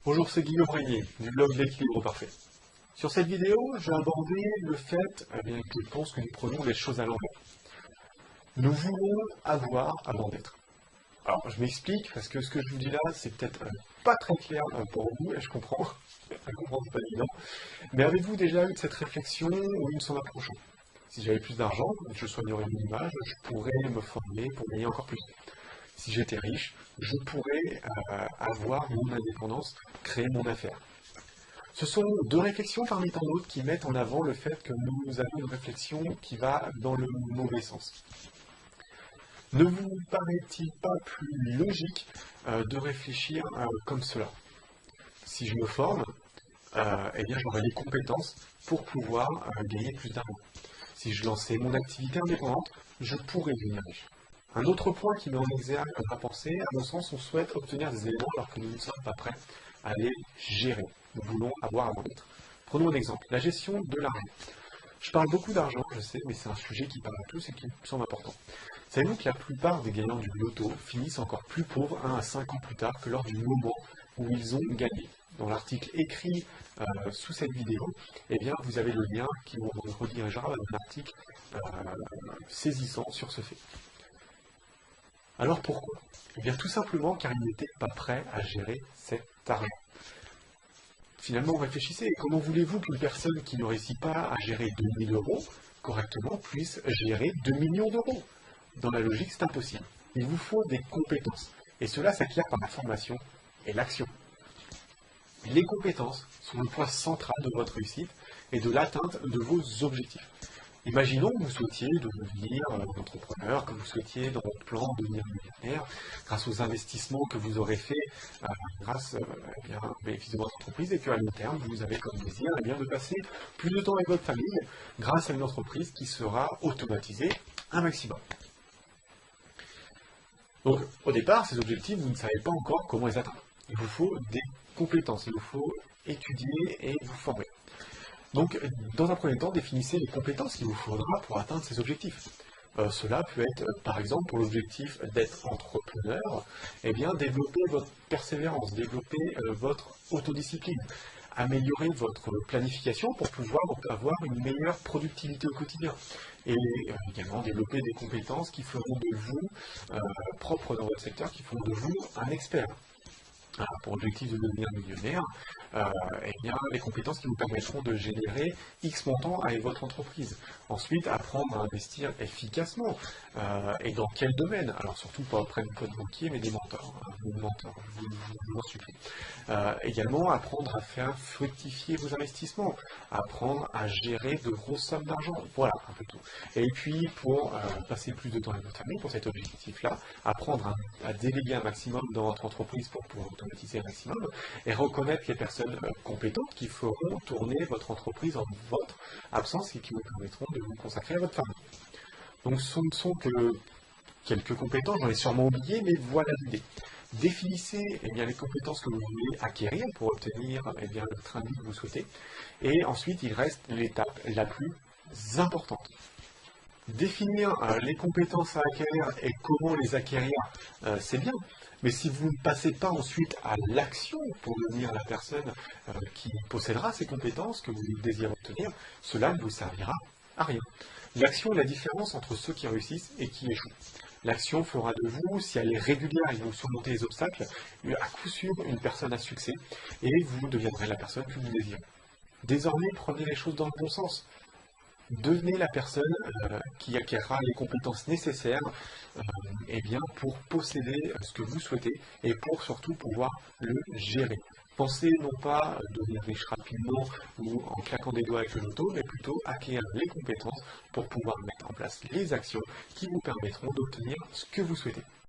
Bonjour, c'est Guillaume Régnier, du blog L'équilibre parfait. Sur cette vidéo, je vais aborder le fait que je pense que nous prenons les choses à l'envers. Nous voulons avoir avant d'être. Alors, je m'explique, parce que ce que je vous dis là, c'est peut-être pas très clair pour vous, et je comprends. À comprendre, c'est pas évident. Mais avez-vous déjà eu cette réflexion ou une s'en approchant? Si j'avais plus d'argent, je soignerais mon image, je pourrais me former pour gagner encore plus. Si j'étais riche, je pourrais avoir mon indépendance, créer mon affaire. Ce sont deux réflexions parmi tant d'autres qui mettent en avant le fait que nous avons une réflexion qui va dans le mauvais sens. Ne vous paraît-il pas plus logique de réfléchir comme cela? Si je me forme, eh bien j'aurai les compétences pour pouvoir gagner plus d'argent. Si je lançais mon activité indépendante, je pourrais devenir riche. Un autre point qui met en exergue à penser, à mon sens, on souhaite obtenir des éléments alors que nous ne sommes pas prêts à les gérer. Nous voulons avoir avant d'être. Prenons un exemple, la gestion de l'argent. Je parle beaucoup d'argent, je sais, mais c'est un sujet qui parle à tous et qui me semble important. Savez-vous que la plupart des gagnants du loto finissent encore plus pauvres 1 à 5 ans plus tard que lors du moment où ils ont gagné? Dans l'article écrit sous cette vidéo, eh bien, vous avez le lien qui vous redirigera à un article saisissant sur ce fait. Alors pourquoi? Eh bien tout simplement car ils n'étaient pas prêts à gérer cet argent. Finalement, réfléchissez, comment voulez-vous qu'une personne qui ne réussit pas à gérer 2000 euros correctement puisse gérer 2 millions d'euros? Dans la logique, c'est impossible. Il vous faut des compétences. Et cela s'acquiert par la formation et l'action. Les compétences sont le point central de votre réussite et de l'atteinte de vos objectifs. Imaginons que vous souhaitiez devenir entrepreneur, que vous souhaitiez dans votre plan devenir millionnaire, grâce aux investissements que vous aurez faits grâce au bénéfice de votre entreprise, et qu'à long terme, vous avez comme désir de passer plus de temps avec votre famille grâce à une entreprise qui sera automatisée un maximum. Donc, au départ, ces objectifs, vous ne savez pas encore comment les atteindre. Il vous faut des compétences, il vous faut étudier et vous former. Donc, dans un premier temps, définissez les compétences qu'il vous faudra pour atteindre ces objectifs. Cela peut être, par exemple, pour l'objectif d'être entrepreneur, eh bien, développer votre persévérance, développer votre autodiscipline, améliorer votre planification pour pouvoir avoir une meilleure productivité au quotidien. Et également développer des compétences qui feront de vous, propres dans votre secteur, qui feront de vous un expert. Alors, pour l'objectif de devenir millionnaire, eh bien, les compétences qui vous permettront de générer X montant avec votre entreprise. Ensuite, apprendre à investir efficacement. Et dans quel domaine? Alors, surtout pas auprès de votre banquier, mais des mentors. Je vous en supplie. Également, apprendre à faire fructifier vos investissements. Apprendre à gérer de grosses sommes d'argent. Voilà, un peu tout. Et puis, pour passer plus de temps avec votre famille, pour cet objectif-là, apprendre à déléguer un maximum dans votre entreprise pour pouvoir automatiser un maximum, et reconnaître les personnes compétentes qui feront tourner votre entreprise en votre absence et qui vous permettront de vous consacrer à votre famille. Donc ce ne sont que quelques compétences, j'en ai sûrement oublié, mais voilà l'idée. Définissez les compétences que vous voulez acquérir pour obtenir le train de vie que vous souhaitez. Et ensuite, il reste l'étape la plus importante. Définir les compétences à acquérir et comment les acquérir, c'est bien. Mais si vous ne passez pas ensuite à l'action pour devenir la personne qui possédera ces compétences que vous désirez obtenir, cela ne vous servira à rien. L'action est la différence entre ceux qui réussissent et qui échouent. L'action fera de vous, si elle est régulière et vous surmontez les obstacles, à coup sûr une personne à succès et vous deviendrez la personne que vous désirez. Désormais, prenez les choses dans le bon sens. Devenez la personne qui acquérera les compétences nécessaires pour posséder ce que vous souhaitez et pour surtout pouvoir le gérer. Pensez non pas devenir riche rapidement ou en claquant des doigts avec le loto, mais plutôt acquérir les compétences pour pouvoir mettre en place les actions qui vous permettront d'obtenir ce que vous souhaitez.